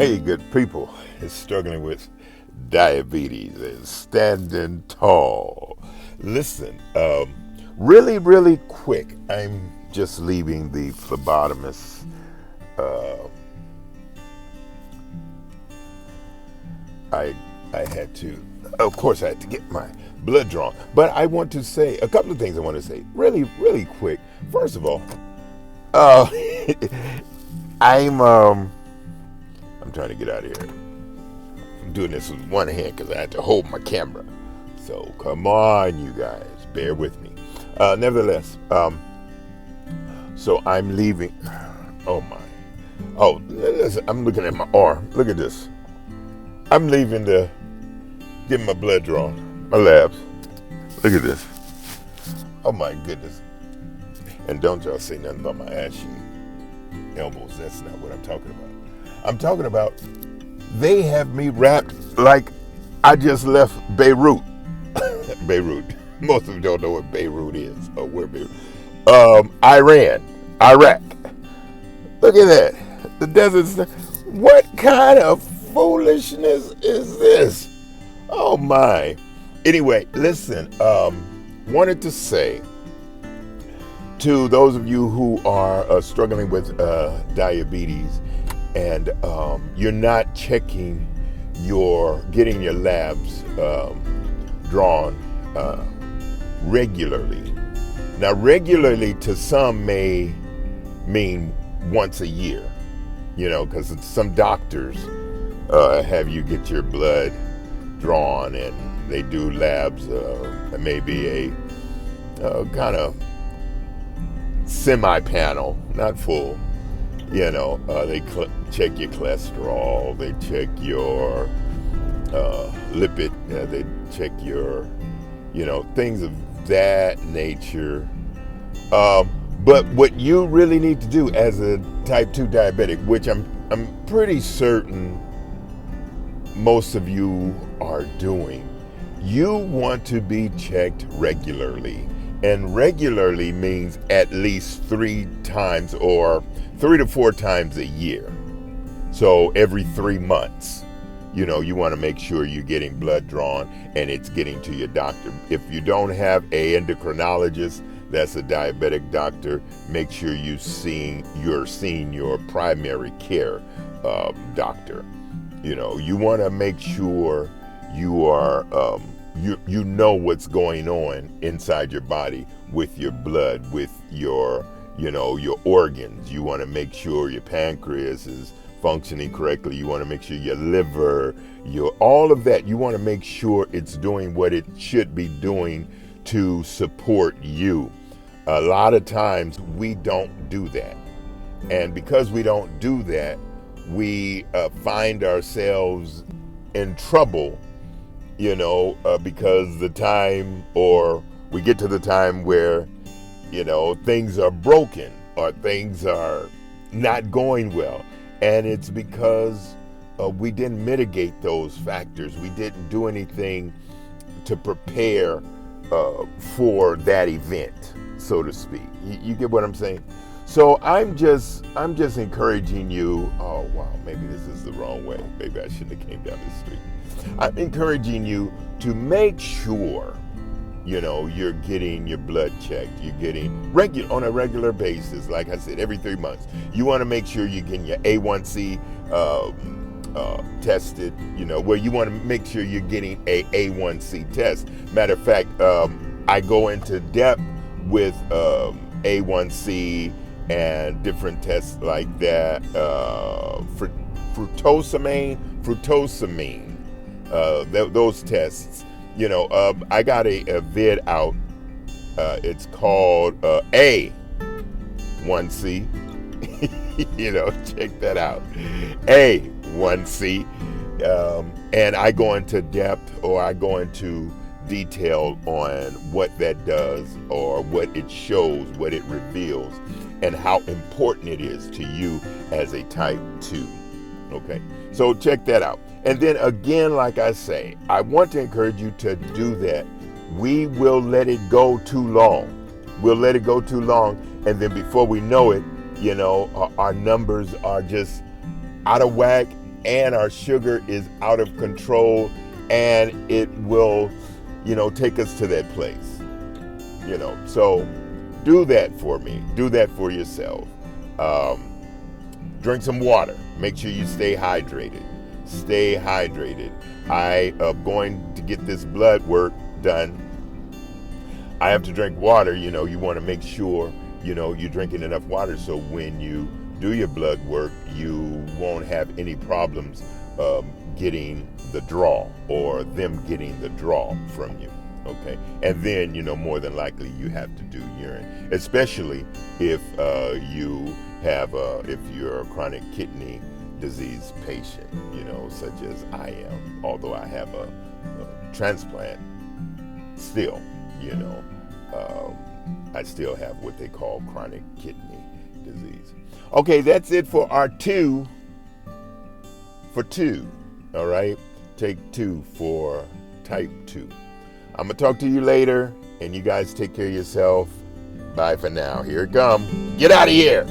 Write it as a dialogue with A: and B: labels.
A: Hey, good people, is struggling with diabetes and standing tall. Listen, really quick, I'm just leaving the phlebotomist. Uh, I had to, of course, I had to get my blood drawn. But I want to say a couple of things. I want to say really quick. First of all, uh, I'm trying to get out of here. I'm doing this with one hand because I had to hold my camera. So come on, you guys, bear with me. Nevertheless, so I'm leaving. Oh my. Oh, listen, I'm looking at my arm. Look at this. I'm leaving to get my blood drawn, my labs. Look at this. Oh my goodness. And don't y'all say nothing about my ashy elbows. That's not what I'm talking about. I'm talking about they have me wrapped like I just left Beirut. Beirut. Most of you don't know what Beirut is or where Beirut. Iran, Iraq. Look at that. The desert. What kind of foolishness is this? Oh my. Anyway, listen. Wanted to say to those of you who are struggling with diabetes and you're not checking getting your labs drawn regularly. Now, regularly to some may mean once a year, because some doctors have you get your blood drawn and they do labs, maybe a kind of semi-panel, not full. They check your cholesterol, they check your lipid, they check your, things of that nature. But what you really need to do as a type 2 diabetic, which I'm pretty certain most of you are doing, you want to be checked regularly. And regularly means at least 3 times or 3 to 4 times a year. So every 3 months, you want to make sure you're getting blood drawn and it's getting to your doctor. If you don't have a endocrinologist, that's a diabetic doctor, make sure you're seeing your primary care doctor. You want to make sure you are you know what's going on inside your body with your blood, with your your organs. You want to make sure your pancreas is functioning correctly. You want to make sure your liver, all of that, you want to make sure it's doing what it should be doing to support you. A lot of times we don't do that. And because we don't do that, we find ourselves in trouble, because the time, or we get to the time where, things are broken or things are not going well. And it's because we didn't mitigate those factors. We didn't do anything to prepare for that event, so to speak. You get what I'm saying? So I'm just encouraging you. Oh wow, maybe this is the wrong way. Maybe I shouldn't have came down this street. I'm encouraging you to make sure, you're getting your blood checked. You're getting on a regular basis. Like I said, every 3 months. You want to make sure you're getting your A1C tested. Where you want to make sure you're getting a A1C test. Matter of fact, I go into depth with A1C and different tests like that. Fructosamine. Those tests. I got a vid out. It's called A1C. Check that out. A1C. And I go into depth, or I go into detail on what that does, or what it shows, what it reveals, and how important it is to you as a type 2. Okay, so check that out. And then again, like I say, I want to encourage you to do that. We will let it go too long. And then before we know it, our numbers are just out of whack, and our sugar is out of control, and it will, take us to that place. So do that for me. Do that for yourself. Drink some water. Make sure you stay hydrated. Stay hydrated. I am going to get this blood work done. I have to drink water. You want to make sure, you're drinking enough water so when you do your blood work, you won't have any problems getting the draw or them getting the draw from you. Okay, and then more than likely you have to do urine, especially if if you're a chronic kidney disease patient, such as I am. Although I have a transplant, still, I still have what they call chronic kidney disease. Okay, that's it for our 2 for 2. All right, take 2 for type 2. I'm going to talk to you later, and you guys take care of yourself. Bye for now. Here it comes. Get out of here.